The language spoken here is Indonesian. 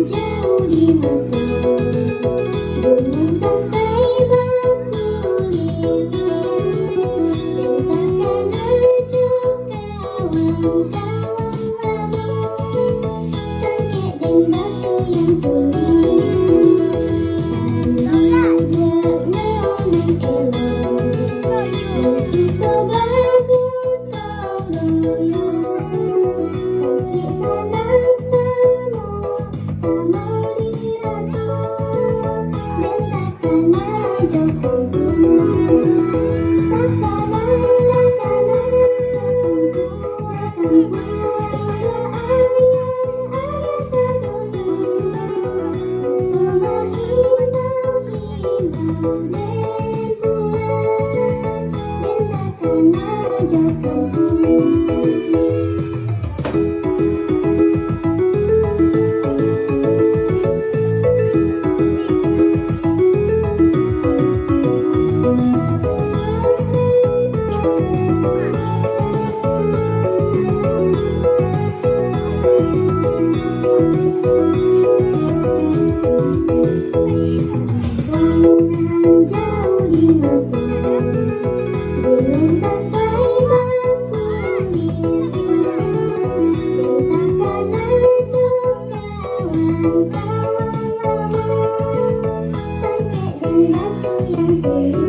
Jauh di mata gunung selesai berkeliling, bentakan aja kawan-kawan lama, sengit dan basuh yang sulit, bernaonan elok, dan suka bagu tau doyong, sakit sanang sama dirasa, bentakan aja jauh di mata gunung selesai berkeliling, bentakan aja kawan-kawan lama, sengit dan basuh yang sulit.